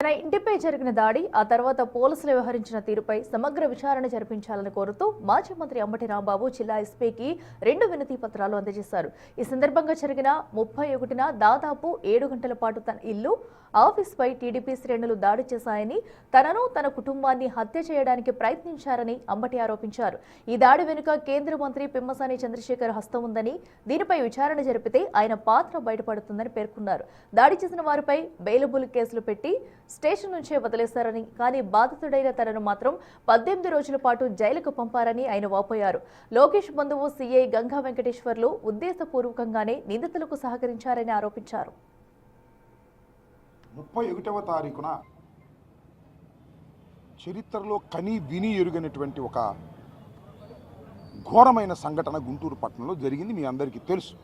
తన ఇంటిపై జరిగిన దాడి, ఆ తర్వాత పోలీసులు వ్యవహరించిన తీరుపై సమగ్ర విచారణ జరిపించాలని కోరుతూ మాజీ మంత్రి అంబటి రాంబాబు జిల్లా ఎస్పీకి 2 వినతి పత్రాలు అందజేశారు. ఈ సందర్భంగా జరిగిన 31న దాదాపు 7 గంటల పాటు తన ఇల్లు, ఆఫీస్పై టీడీపీ శ్రేణులు దాడి చేశాయని, తనను తన కుటుంబాన్ని హత్య చేయడానికి ప్రయత్నించారని అంబటి ఆరోపించారు. ఈ దాడి వెనుక కేంద్ర మంత్రి పెమ్మసాని చంద్రశేఖర్ హస్తం ఉందని, దీనిపై విచారణ జరిపితే ఆయన పాత్ర బయటపడుతుందని పేర్కొన్నారు. దాడి చేసిన వారిపై బెయిలబుల్ కేసులు పెట్టి స్టేషన్ నుంచే వదిలేశారని, కానీ బాధితుడైన తనను మాత్రం 18 రోజుల పాటు జైలుకు పంపారని ఆయన వాపోయారు. లోకేష్ బంధువు సీఐ గంగా వెంకటేశ్వర్లు ఉద్దేశపూర్వకంగానే నిందితులకు సహకరించారని ఆరోపించారు. 31వ తారీఖున చరిత్రలో కని విని ఎరుగనటువంటి ఒక ఘోరమైన సంఘటన గుంటూరు పట్టణంలో జరిగింది. మీ అందరికీ తెలుసు.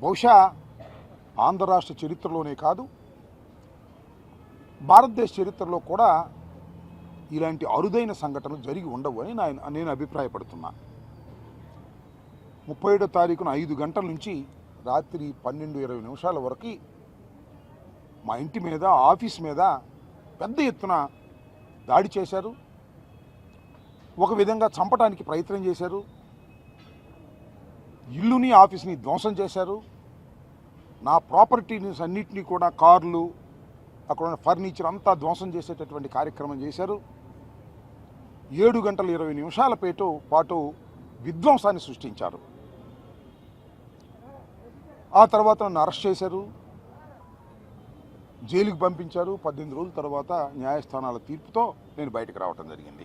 బహుశా ఆంధ్ర రాష్ట్ర చరిత్రలోనే కాదు, భారతదేశ చరిత్రలో కూడా ఇలాంటి అరుదైన సంఘటనలు జరిగి ఉండవు అని నేను అభిప్రాయపడుతున్నా. 37వ తారీఖున 5 గంటల నుంచి రాత్రి 12:20 వరకు మా ఇంటి మీద, ఆఫీస్ మీద పెద్ద ఎత్తున దాడి చేశారు. ఒక విధంగా చంపడానికి ప్రయత్నం చేశారు. ఇల్లుని, ఆఫీస్ని ధ్వంసం చేశారు. నా ప్రాపర్టీని అన్నింటినీ కూడా, కార్లు, అక్కడ ఉన్న ఫర్నిచర్ అంతా ధ్వంసం చేసేటటువంటి కార్యక్రమం చేశారు. 7 గంటల 20 నిమిషాల పాటు విధ్వంసాన్ని సృష్టించారు. ఆ తర్వాత నన్ను అరెస్ట్ చేశారు, జైలుకి పంపించారు. 18 రోజుల తర్వాత న్యాయస్థానాల తీర్పుతో నేను బయటకు రావటం జరిగింది.